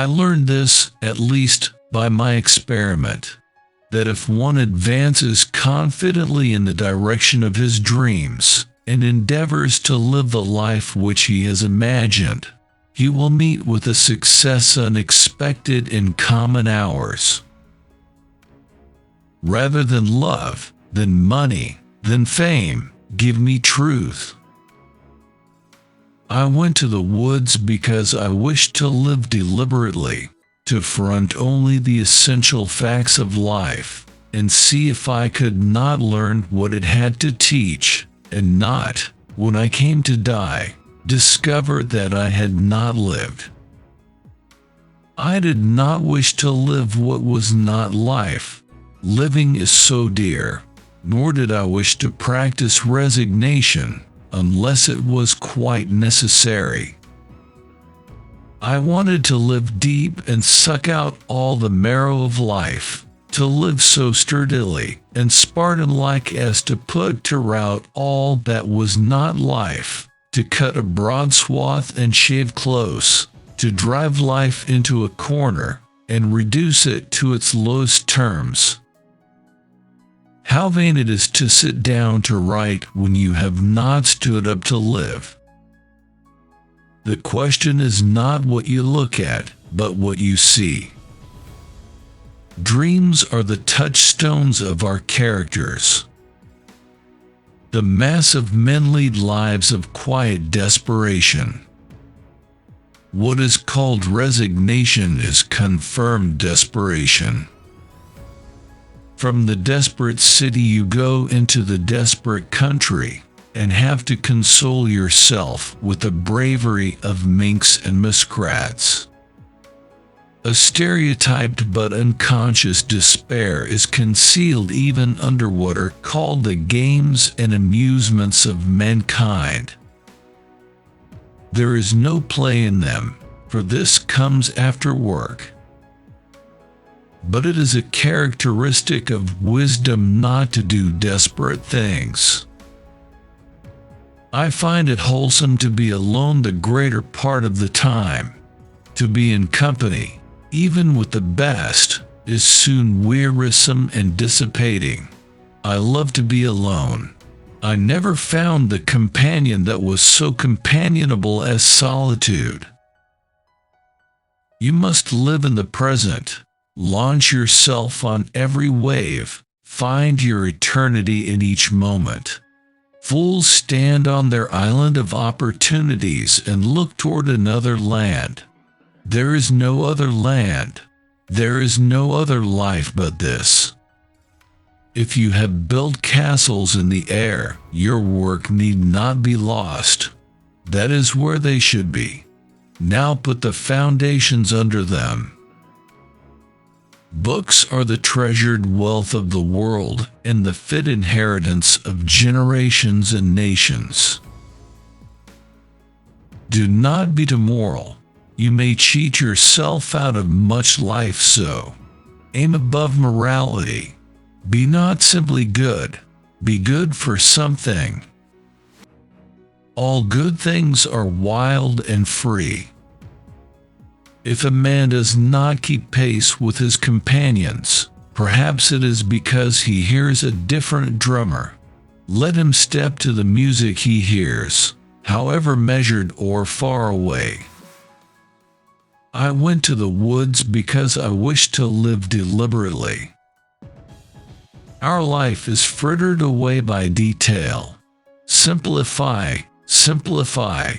I learned this, at least by my experiment, that if one advances confidently in the direction of his dreams and endeavors to live the life which he has imagined, he will meet with a success unexpected in common hours. Rather than love, than money, than fame, give me truth. I went to the woods because I wished to live deliberately, to front only the essential facts of life, and see if I could not learn what it had to teach, and not, when I came to die, discover that I had not lived. I did not wish to live what was not life. Living is so dear. Nor did I wish to practice resignation, unless it was quite necessary. I wanted to live deep and suck out all the marrow of life, to live so sturdily and Spartan-like as to put to rout all that was not life, to cut a broad swath and shave close, to drive life into a corner and reduce it to its lowest terms. How vain it is to sit down to write when you have not stood up to live. The question is not what you look at, but what you see. Dreams are the touchstones of our characters. The mass of men lead lives of quiet desperation. What is called resignation is confirmed desperation. From the desperate city you go into the desperate country, and have to console yourself with the bravery of minks and muskrats. A stereotyped but unconscious despair is concealed even under what are called the games and amusements of mankind. There is no play in them, for this comes after work. But it is a characteristic of wisdom not to do desperate things. I find it wholesome to be alone the greater part of the time. To be in company, even with the best, is soon wearisome and dissipating. I love to be alone. I never found the companion that was so companionable as solitude. You must live in the present. Launch yourself on every wave. Find your eternity in each moment. Fools stand on their island of opportunities and look toward another land. There is no other land. There is no other life but this. If you have built castles in the air, your work need not be lost. That is where they should be. Now put the foundations under them. Books are the treasured wealth of the world and the fit inheritance of generations and nations. Do not be immoral. You may cheat yourself out of much life, so aim above morality. Be not simply good. Be good for something. All good things are wild and free. If a man does not keep pace with his companions, perhaps it is because he hears a different drummer. Let him step to the music he hears, however measured or far away. I went to the woods because I wished to live deliberately. Our life is frittered away by detail. Simplify, simplify.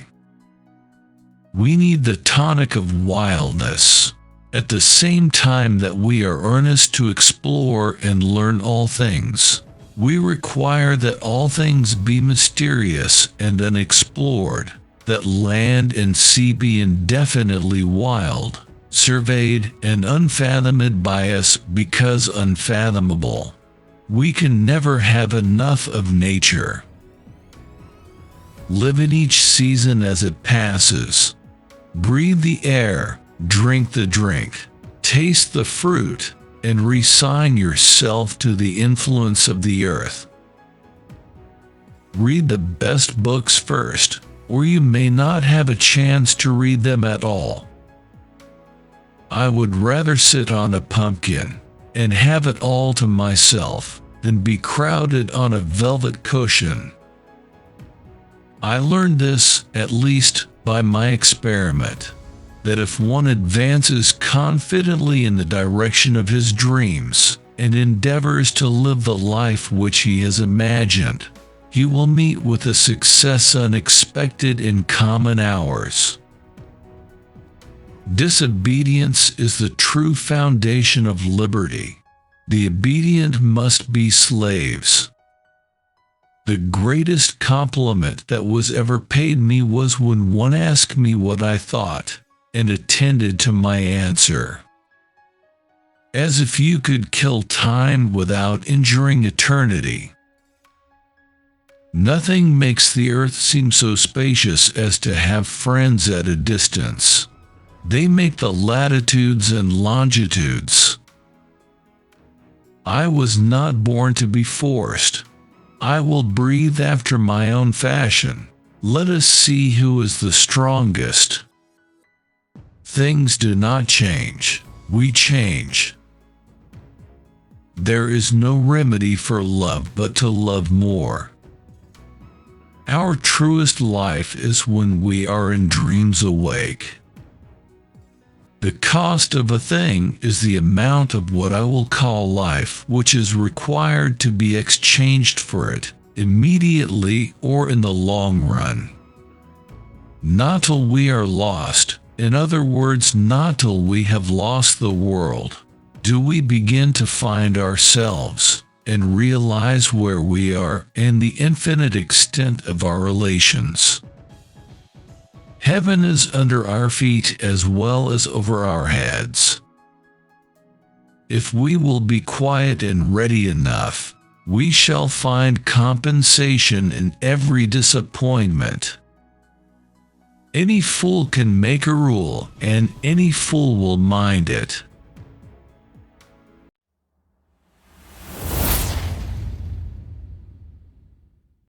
We need the tonic of wildness, at the same time that we are earnest to explore and learn all things. We require that all things be mysterious and unexplored, that land and sea be indefinitely wild, surveyed and unfathomed by us because unfathomable. We can never have enough of nature. Live in each season as it passes. Breathe the air, drink the drink, taste the fruit, and resign yourself to the influence of the earth. Read the best books first, or you may not have a chance to read them at all. I would rather sit on a pumpkin and have it all to myself than be crowded on a velvet cushion. I learned this, at least by my experiment, that if one advances confidently in the direction of his dreams and endeavors to live the life which he has imagined, he will meet with a success unexpected in common hours. Disobedience is the true foundation of liberty. The obedient must be slaves. The greatest compliment that was ever paid me was when one asked me what I thought, and attended to my answer. As if you could kill time without injuring eternity. Nothing makes the earth seem so spacious as to have friends at a distance. They make the latitudes and longitudes. I was not born to be forced. I will breathe after my own fashion. Let us see who is the strongest. Things do not change. We change. There is no remedy for love but to love more. Our truest life is when we are in dreams awake. The cost of a thing is the amount of what I will call life which is required to be exchanged for it, immediately or in the long run. Not till we are lost, in other words, not till we have lost the world, do we begin to find ourselves and realize where we are and the infinite extent of our relations. Heaven is under our feet as well as over our heads. If we will be quiet and ready enough, we shall find compensation in every disappointment. Any fool can make a rule, and any fool will mind it.